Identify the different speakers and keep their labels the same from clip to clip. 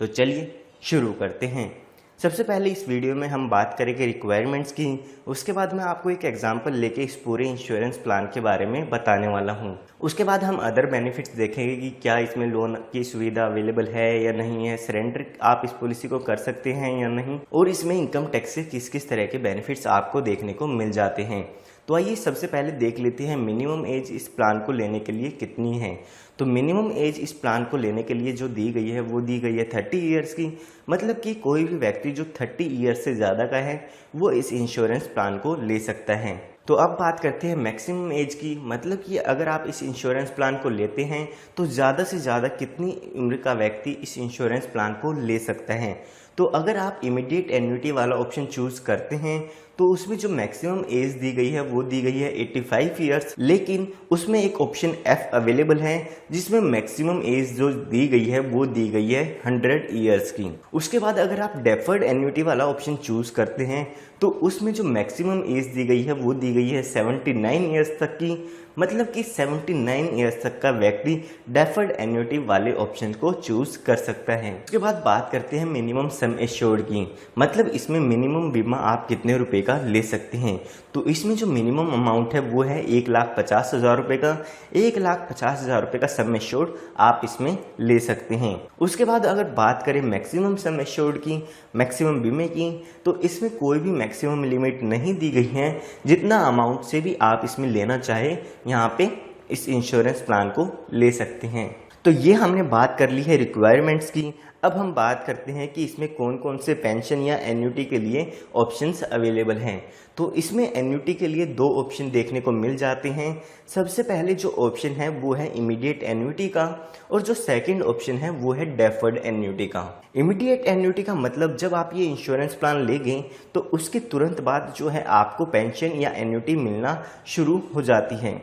Speaker 1: तो चलिए शुरू करते हैं। सबसे पहले इस वीडियो में हम बात करेंगे रिक्वायरमेंट्स की, उसके बाद मैं आपको एक एग्जांपल लेके इस पूरे इंश्योरेंस प्लान के बारे में बताने वाला हूं। उसके बाद हम अदर बेनिफिट्स देखेंगे कि क्या इसमें लोन की सुविधा अवेलेबल है या नहीं है, सरेंडर आप इस पॉलिसी को कर सकते हैं या नहीं, और इसमें इनकम टैक्स से किस किस तरह के बेनिफिट्स आपको देखने को मिल जाते हैं। तो आइए सबसे पहले देख लेते हैं मिनिमम एज इस प्लान को लेने के लिए कितनी है। तो मिनिमम एज इस प्लान को लेने के लिए जो दी गई है वो दी गई है 30 ईयर्स की। मतलब कि कोई भी व्यक्ति जो 30 ईयर्स से ज़्यादा का है वो इस इंश्योरेंस प्लान को ले सकता है। तो अब बात करते हैं मैक्सिमम एज की। मतलब कि अगर आप इस इंश्योरेंस प्लान को लेते हैं तो ज़्यादा से ज़्यादा कितनी उम्र का व्यक्ति इस इंश्योरेंस प्लान को ले सकता है। तो अगर आप इमीडिएट एन्युटी वाला ऑप्शन चूज करते हैं तो उसमें जो मैक्सिमम एज दी गई है वो दी गई है 85 ईयर्स, लेकिन उसमें एक ऑप्शन एफ अवेलेबल है जिसमें मैक्सिमम एज जो दी गई है वो दी गई है 100 ईयर्स की। उसके बाद अगर आप डेफर्ड एन्युटी वाला ऑप्शन चूज करते हैं तो उसमें जो मैक्सिमम एज दी गई है वो दी गई है 79 ईयर्स तक की। मतलब कि 79 ईयर्स तक का व्यक्ति डेफर्ड एन्युटी वाले ऑप्शन को चूज कर सकता है। उसके बाद बात करते हैं मिनिमम सम एश्योर्ड की। मतलब इसमें मिनिमम बीमा आप कितने रुपए का ले सकते हैं। तो इसमें जो मिनिमम अमाउंट है वो है 1,50,000 रुपए का। 1,50,000 रुपए का सम एश्योर्ड आप इसमें ले सकते हैं। उसके बाद अगर बात करें मैक्सिमम सम एश्योर्ड की, मैक्सिमम बीमे की, तो इसमें कोई भी मैक्सिमम लिमिट नहीं दी गई है। जितना अमाउंट से भी आप इसमें लेना चाहे यहाँ पे इस इंश्योरेंस प्लान को ले सकते हैं। तो ये हमने बात कर ली है रिक्वायरमेंट्स की। अब हम बात करते हैं कि इसमें कौन कौन से पेंशन या एन्युटी के लिए ऑप्शंस अवेलेबल हैं। तो इसमें एन्युटी के लिए दो ऑप्शन देखने को मिल जाते हैं। सबसे पहले जो ऑप्शन है वो है इमीडिएट एन्युटी का, और जो सेकंड ऑप्शन है वो है डेफर्ड एन्युटी का। इमीडिएट एन्युटी का मतलब जब आप ये इंश्योरेंस प्लान ले गए तो उसके तुरंत बाद जो है आपको पेंशन या एन्युटी मिलना शुरू हो जाती है।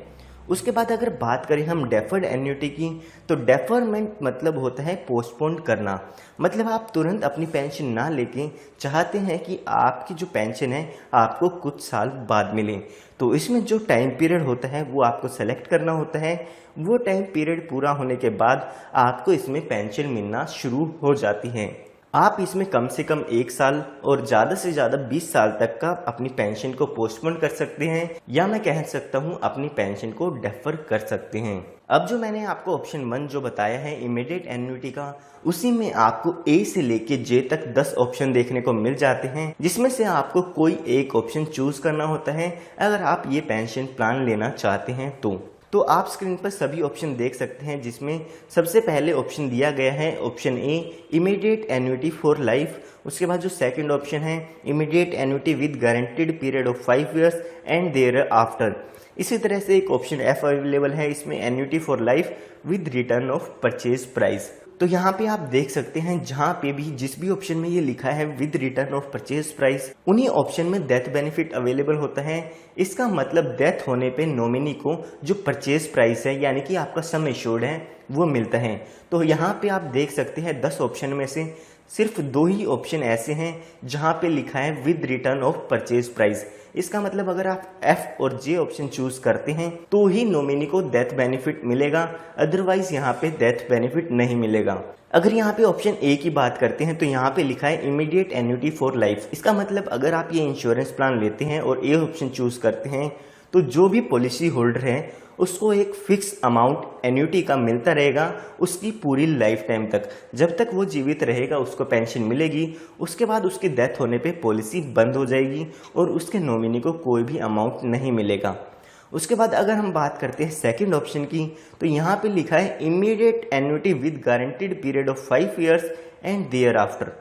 Speaker 1: उसके बाद अगर बात करें हम डेफर्ड एन्युटी की, तो डेफरमेंट मतलब होता है पोस्टपोन करना। मतलब आप तुरंत अपनी पेंशन ना लेके चाहते हैं कि आपकी जो पेंशन है आपको कुछ साल बाद मिले। तो इसमें जो टाइम पीरियड होता है वो आपको सेलेक्ट करना होता है। वो टाइम पीरियड पूरा होने के बाद आपको इसमें पेंशन मिलना शुरू हो जाती है। आप इसमें कम से कम 1 साल और ज़्यादा से ज़्यादा 20 साल तक का अपनी पेंशन को पोस्टपोन कर सकते हैं, या मैं कह सकता हूँ अपनी पेंशन को डेफर कर सकते हैं। अब जो मैंने आपको ऑप्शन 1 जो बताया है इमीडिएट एन्युटी का, उसी में आपको ए से लेके जे तक 10 ऑप्शन देखने को मिल जाते हैं, जिसमें से आपको कोई एक ऑप्शन चूज करना होता है अगर आप ये पेंशन प्लान लेना चाहते हैं। तो आप स्क्रीन पर सभी ऑप्शन देख सकते हैं, जिसमें सबसे पहले ऑप्शन दिया गया है option A immediate annuity for life. उसके बाद जो सेकंड ऑप्शन है immediate annuity with guaranteed period of 5 years and thereafter. इसी तरह से एक ऑप्शन एफ अवेलेबल है, इसमें annuity for life with return of purchase price. तो यहाँ पे आप देख सकते हैं जहाँ पे भी जिस भी ऑप्शन में ये लिखा है with return of purchase price, उन्हीं ऑप्शन में डेथ बेनिफिट अवेलेबल होता है। इसका मतलब डेथ होने पे नॉमिनी को जो परचेज प्राइस है यानी कि आपका सम एश्योर्ड है वो मिलता है। तो यहाँ पे आप देख सकते हैं 10 ऑप्शन में से सिर्फ 2 ही ऑप्शन ऐसे हैं जहाँ पे लिखा है with return of purchase price. इसका मतलब अगर आप एफ और जे ऑप्शन चूज करते हैं तो ही नॉमिनी को डेथ बेनिफिट मिलेगा, अदरवाइज यहाँ पे डेथ बेनिफिट नहीं मिलेगा। अगर यहाँ पे ऑप्शन ए की बात करते हैं तो यहाँ पे लिखा है इमीडिएट एन्युटी फॉर लाइफ। इसका मतलब अगर आप ये इंश्योरेंस प्लान लेते हैं और ए ऑप्शन चूज करते हैं तो जो भी पॉलिसी होल्डर है उसको एक फिक्स अमाउंट एन्युटी का मिलता रहेगा उसकी पूरी लाइफ टाइम तक। जब तक वो जीवित रहेगा उसको पेंशन मिलेगी। उसके बाद उसकी डेथ होने पे पॉलिसी बंद हो जाएगी और उसके नॉमिनी को कोई भी अमाउंट नहीं मिलेगा। उसके बाद अगर हम बात करते हैं सेकंड ऑप्शन की, तो यहाँ पे लिखा है immediate annuity with guaranteed period of 5 years and thereafter.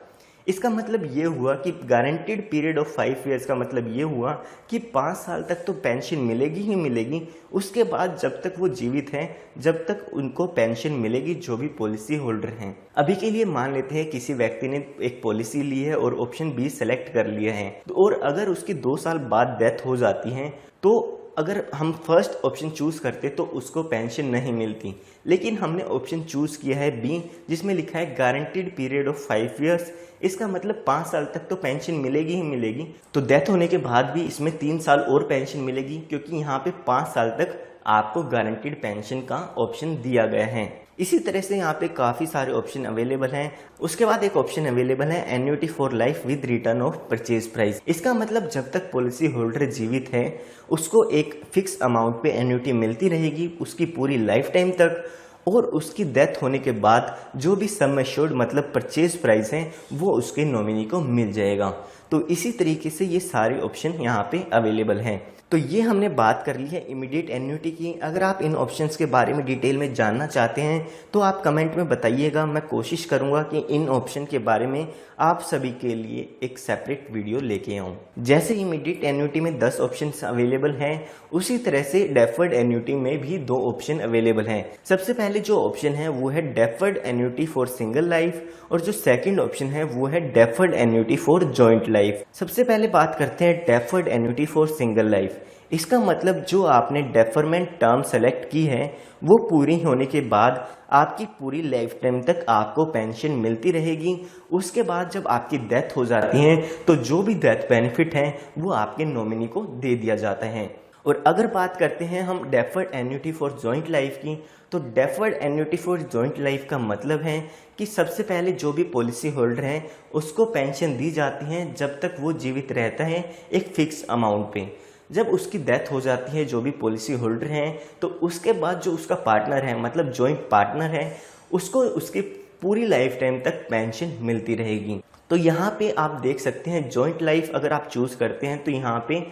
Speaker 1: इसका मतलब ये हुआ कि गारंटीड पीरियड ऑफ 5 इयर्स का मतलब ये हुआ कि 5 साल तक तो पेंशन मिलेगी ही मिलेगी। उसके बाद जब तक वो जीवित हैं जब तक उनको पेंशन मिलेगी जो भी पॉलिसी होल्डर हैं। अभी के लिए मान लेते हैं किसी व्यक्ति ने एक पॉलिसी ली है और ऑप्शन बी सेलेक्ट कर लिया है, और अगर उसकी 2 साल बाद डेथ हो जाती है तो अगर हम फर्स्ट ऑप्शन चूज करते तो उसको पेंशन नहीं मिलती, लेकिन हमने ऑप्शन चूज किया है बी जिसमें लिखा है गारंटीड पीरियड ऑफ 5 इयर्स। इसका मतलब 5 साल तक तो पेंशन मिलेगी ही मिलेगी। तो डेथ होने के बाद भी इसमें 3 साल और पेंशन मिलेगी, क्योंकि यहाँ पे 5 साल तक आपको गारंटीड पेंशन का ऑप्शन दिया गया है। इसी तरह से यहाँ पे काफ़ी सारे ऑप्शन अवेलेबल हैं। उसके बाद एक ऑप्शन अवेलेबल है annuity for life with return of purchase price. इसका मतलब जब तक पॉलिसी होल्डर जीवित है उसको एक फिक्स अमाउंट पे एन्युटी मिलती रहेगी उसकी पूरी लाइफ टाइम तक, और उसकी डेथ होने के बाद जो भी सम एश्योर्ड मतलब परचेज प्राइस है वो उसके नॉमिनी को मिल जाएगा। तो इसी तरीके से ये सारे ऑप्शन यहाँ पे अवेलेबल हैं। तो ये हमने बात कर ली है इमीडिएट एन्युटी की। अगर आप इन ऑप्शंस के बारे में डिटेल में जानना चाहते हैं तो आप कमेंट में बताइएगा, मैं कोशिश करूंगा कि इन ऑप्शन के बारे में आप सभी के लिए एक सेपरेट वीडियो लेके आऊं। जैसे इमीडिएट एन्युटी में 10 ऑप्शंस अवेलेबल हैं, उसी तरह से डेफर्ड एन्युटी में भी 2 ऑप्शन अवेलेबल हैं। सबसे पहले जो ऑप्शन है वो है deferred annuity for single life, और जो सेकंड ऑप्शन है वो है deferred annuity for joint life. सबसे पहले बात करते हैं deferred annuity for single life. इसका मतलब जो आपने डेफरमेंट टर्म सेलेक्ट की है वो पूरी होने के बाद आपकी पूरी लाइफ टाइम तक आपको पेंशन मिलती रहेगी। उसके बाद जब आपकी डेथ हो जाती है तो जो भी डेथ बेनिफिट है वो आपके नॉमिनी को दे दिया जाता है। और अगर बात करते हैं हम deferred annuity for joint life की, तो deferred annuity for joint life का मतलब है कि सबसे पहले जो भी पॉलिसी होल्डर है उसको पेंशन दी जाती है जब तक वो जीवित रहता है एक फिक्स अमाउंट पे। जब उसकी डेथ हो जाती है जो भी पॉलिसी होल्डर हैं तो उसके बाद जो उसका पार्टनर है मतलब जॉइंट पार्टनर है उसको उसकी पूरी लाइफ टाइम तक पेंशन मिलती रहेगी। तो यहाँ पे आप देख सकते हैं जॉइंट लाइफ अगर आप चूज करते हैं तो यहाँ पे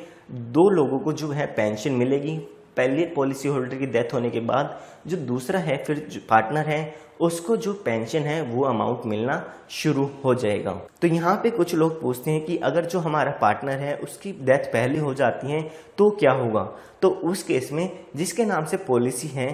Speaker 1: 2 लोगों को जो है पेंशन मिलेगी। पहले पॉलिसी होल्डर की डेथ होने के बाद जो दूसरा है फिर जो पार्टनर है उसको जो पेंशन है वो अमाउंट मिलना शुरू हो जाएगा। तो यहाँ पे कुछ लोग पूछते हैं कि अगर जो हमारा पार्टनर है उसकी डेथ पहले हो जाती है तो क्या होगा। तो उस केस में जिसके नाम से पॉलिसी है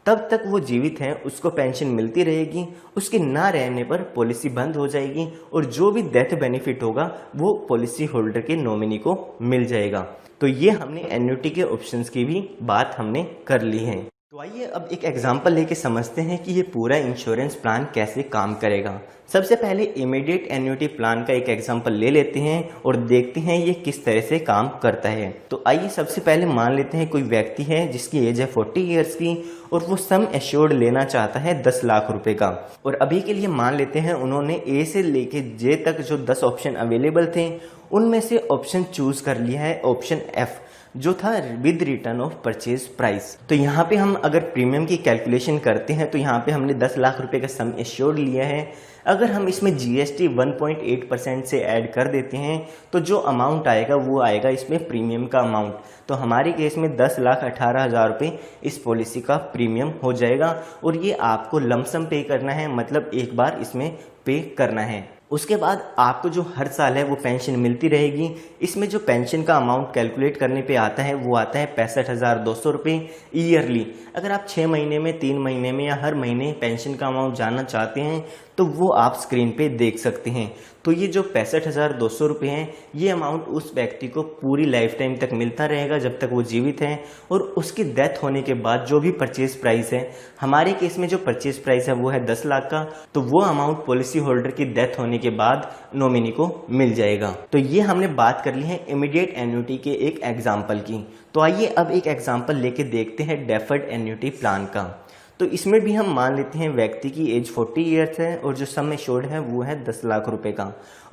Speaker 1: तब तक वो जीवित है उसको पेंशन मिलती रहेगी, उसके ना रहने पर पॉलिसी बंद हो जाएगी और जो भी डेथ बेनिफिट होगा वो पॉलिसी होल्डर के नॉमिनी को मिल जाएगा। तो ये हमने एन्युटी के ऑप्शंस की भी बात हमने कर ली है। तो आइए अब एक एग्जांपल लेके समझते हैं कि ये पूरा इंश्योरेंस प्लान कैसे काम करेगा। सबसे पहले इमीडिएट एन्युटी प्लान का एक एग्जांपल ले लेते हैं और देखते हैं ये किस तरह से काम करता है। तो आइए सबसे पहले मान लेते हैं कोई व्यक्ति है जिसकी एज है 40 ईयर्स की और वो सम एश्योर्ड लेना चाहता है 10 लाख रुपए का। और अभी के लिए मान लेते हैं उन्होंने ए से लेके जे तक जो 10 ऑप्शन अवेलेबल थे उनमें से ऑप्शन चूज कर लिया है ऑप्शन एफ जो था with return of purchase price. तो यहाँ पे हम अगर प्रीमियम की कैलकुलेशन करते हैं तो यहाँ पे हमने 10 लाख रुपए का सम एश्योर्ड लिया है। अगर हम इसमें जीएसटी 1.8% से ऐड कर देते हैं तो जो अमाउंट आएगा वो आएगा इसमें प्रीमियम का अमाउंट। तो हमारे केस में 10,18,000 रुपये इस पॉलिसी का प्रीमियम हो जाएगा और ये आपको लमसम पे करना है, मतलब एक बार इसमें पे करना है। उसके बाद आपको जो हर साल है वो पेंशन मिलती रहेगी। इसमें जो पेंशन का अमाउंट कैलकुलेट करने पे आता है वो आता है 65,200 रुपये ईयरली। अगर आप 6 महीने में, 3 महीने में या हर महीने पेंशन का अमाउंट जानना चाहते हैं तो वो आप स्क्रीन पे देख सकते हैं। तो ये जो 65,200 रुपये हैं ये अमाउंट उस व्यक्ति को पूरी लाइफ टाइम तक मिलता रहेगा जब तक वो जीवित है। और उसकी डेथ होने के बाद जो भी परचेज प्राइस है, हमारे केस में जो परचेज प्राइस है वो है 10 लाख का, तो वो अमाउंट पॉलिसी होल्डर की डेथ होने के बाद नॉमिनी को मिल जाएगा। तो ये हमने बात कर ली है इमीडिएट एन्युटी के एक एग्जाम्पल की। तो आइए अब एक एग्जाम्पल लेके देखते हैं डेफर्ड एन्युटी प्लान का। तो इसमें भी हम मान लेते हैं व्यक्ति की एज 40 ईयर्स है और जो सम एश्योर्ड है वो है 10 लाख रुपए का।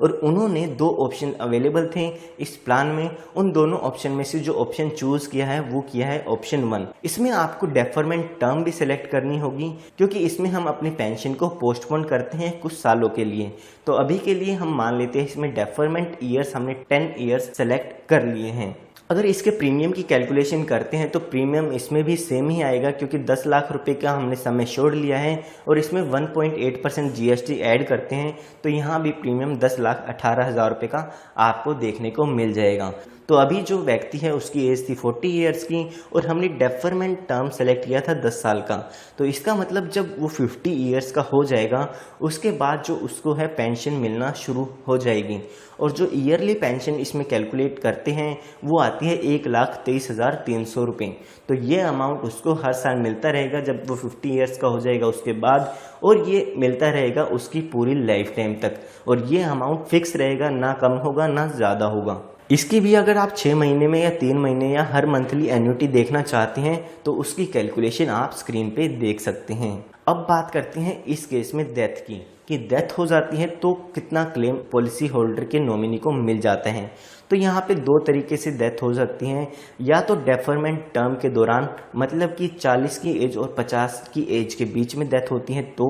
Speaker 1: और उन्होंने 2 ऑप्शन अवेलेबल थे इस प्लान में। उन दोनों ऑप्शन में से जो ऑप्शन चूज किया है वो किया है ऑप्शन 1। इसमें आपको डेफरमेंट टर्म भी सिलेक्ट करनी होगी क्योंकि इसमें हम अपनी पेंशन को पोस्टपोन करते हैं कुछ सालों के लिए। तो अभी के लिए हम मान लेते हैं इसमें डेफरमेंट ईयर्स हमने 10 ईयर्स सेलेक्ट कर लिए हैं। अगर इसके प्रीमियम की कैलकुलेशन करते हैं तो प्रीमियम इसमें भी सेम ही आएगा क्योंकि 10 लाख रुपए का हमने सम एश्योर्ड लिया है और इसमें 1.8% जीएसटी ऐड करते हैं तो यहाँ भी प्रीमियम 10,18,000 रुपये का आपको देखने को मिल जाएगा। तो अभी जो व्यक्ति है उसकी एज थी 40 ईयर्स की और हमने डेफरमेंट टर्म सेलेक्ट किया था 10 साल का। तो इसका मतलब जब वो 50 ईयर्स का हो जाएगा उसके बाद जो उसको है पेंशन मिलना शुरू हो जाएगी। और जो ईयरली पेंशन इसमें कैलकुलेट करते हैं वो आती है 1,23,300 रुपये। तो ये अमाउंट उसको हर साल मिलता रहेगा जब वो 50 ईयर्स का हो जाएगा उसके बाद, और ये मिलता रहेगा उसकी पूरी लाइफ टाइम तक। और ये अमाउंट फिक्स रहेगा, ना कम होगा ना ज़्यादा होगा। इसकी भी अगर आप 6 महीने में या 3 महीने या हर मंथली एन्युटी देखना चाहते हैं तो उसकी कैलकुलेशन आप स्क्रीन पे देख सकते हैं। अब बात करते हैं इस केस में डेथ की, कि डेथ हो जाती है तो कितना क्लेम पॉलिसी होल्डर के नॉमिनी को मिल जाता है। तो यहाँ पे दो तरीके से डेथ हो सकती है, या तो डेफरमेंट टर्म के दौरान, मतलब कि 40 की एज और 50 की एज के बीच में डेथ होती है तो,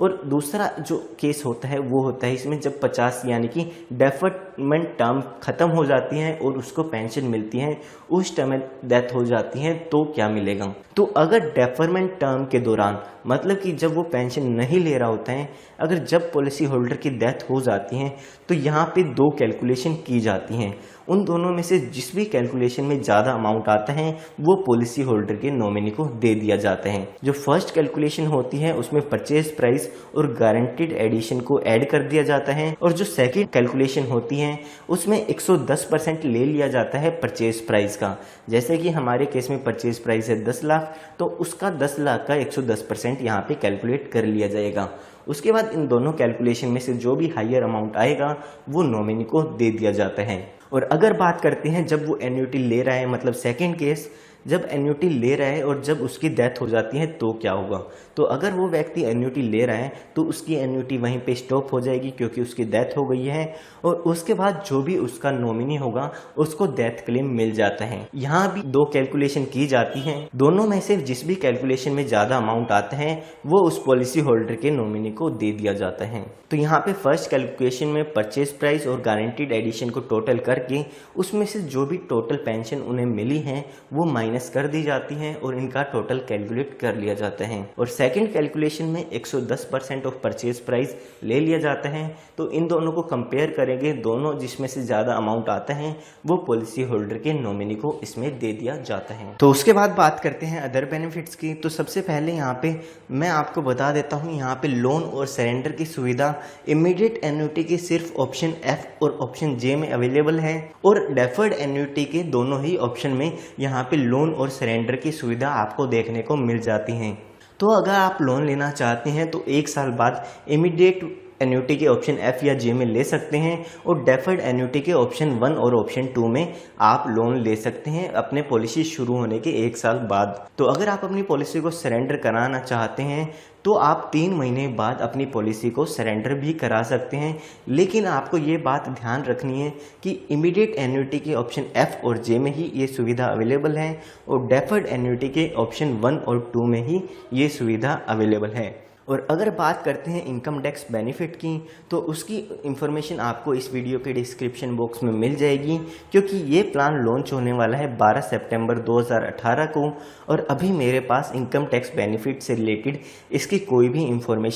Speaker 1: और दूसरा जो केस होता है वो होता है इसमें जब 50 यानी कि डेफरमेंट टर्म खत्म हो जाती है और उसको पेंशन मिलती है, उस टाइम में डेथ हो जाती है तो क्या मिलेगा। तो अगर डेफरमेंट टर्म के दौरान, मतलब कि जब वो पेंशन नहीं ले रहा होता है, अगर जब पॉलिसी होल्डर की डेथ हो जाती है तो यहाँ पे दो कैलकुलेशन की जाती हैं। उन दोनों में से जिस भी कैलकुलेशन में ज़्यादा अमाउंट आता है वो पॉलिसी होल्डर के नॉमिनी को दे दिया जाता है। जो फर्स्ट कैलकुलेशन होती है उसमें परचेज प्राइस और गारंटीड एडिशन को ऐड कर दिया जाता है, और जो सेकंड कैलकुलेशन होती है उसमें 110% ले लिया जाता है परचेज प्राइस का। जैसे कि हमारे केस में परचेज प्राइस है 10 लाख, तो उसका 10 लाख का 110% यहाँ पे कैलकुलेट कर लिया जाएगा। उसके बाद इन दोनों कैलकुलेशन में से जो भी हाईयर अमाउंट आएगा वो नॉमिनी को दे दिया जाता है। और अगर बात करते हैं जब वो एन्युटी ले रहा है, मतलब सेकंड केस, जब एन्युटी ले रहा है और जब उसकी डेथ हो जाती है तो क्या होगा। तो अगर वो व्यक्ति एन्युटी ले रहा है तो उसकी एन्युटी वहीं पे स्टॉप हो जाएगी क्योंकि उसकी डेथ हो गई है, और उसके बाद जो भी उसका नॉमिनी होगा उसको डेथ क्लेम मिल जाता है। यहाँ भी दो कैलकुलेशन की जाती हैं, दोनों में से जिस भी कैलकुलेशन में ज़्यादा अमाउंट आता है वो उस पॉलिसी होल्डर के नॉमिनी को दे दिया जाता है। तो यहाँ पे फर्स्ट कैलकुलेशन में परचेज प्राइस और गारंटीड एडिशन को टोटल करके उसमें से जो भी टोटल पेंशन उन्हें मिली है वो माइनस कर दी जाती है और इनका टोटल कैलकुलेट कर लिया जाता है। और सेकंड कैलकुलेशन में 110% ऑफ परचेज प्राइस ले लिया जाता है। तो इन दोनों को कंपेयर करेंगे, दोनों जिसमें से ज़्यादा अमाउंट आता है वो पॉलिसी होल्डर के नॉमिनी को इसमें दे दिया जाता है। तो उसके बाद बात करते हैं अदर बेनिफिट्स की। तो सबसे पहले यहाँ पे मैं आपको बता देता हूँ, यहाँ पे लोन और सरेंडर की सुविधा इमीडिएट एन्युटी के सिर्फ ऑप्शन एफ और ऑप्शन जे में अवेलेबल है, और डेफर्ड एन्युटी के दोनों ही ऑप्शन में यहाँ पे लोन और सरेंडर की सुविधा आपको देखने को मिल जाती है। तो अगर आप लोन लेना चाहते हैं तो 1 साल बाद इमीडिएट एन्युटी के ऑप्शन एफ या जे में ले सकते हैं, और डेफर्ड एन्युटी के ऑप्शन 1 और ऑप्शन 2 में आप लोन ले सकते हैं अपने पॉलिसी शुरू होने के 1 साल बाद। तो अगर आप अपनी पॉलिसी को सरेंडर कराना चाहते हैं तो आप 3 महीने बाद अपनी पॉलिसी को सरेंडर भी करा सकते हैं, लेकिन आपको ये बात ध्यान रखनी है कि इमीडिएट एन्युटी के ऑप्शन एफ और जे में ही ये सुविधा अवेलेबल है, और डेफर्ड एन्युटी के ऑप्शन 1 और 2 में ही ये सुविधा अवेलेबल है। और अगर बात करते हैं इनकम टैक्स बेनिफिट की, तो उसकी इन्फॉर्मेशन आपको इस वीडियो के डिस्क्रिप्शन बॉक्स में मिल जाएगी, क्योंकि ये प्लान लॉन्च होने वाला है 12 सितंबर 2018 को, और अभी मेरे पास इनकम टैक्स बेनिफिट से रिलेटेड इसकी कोई भी इन्फॉर्मेशन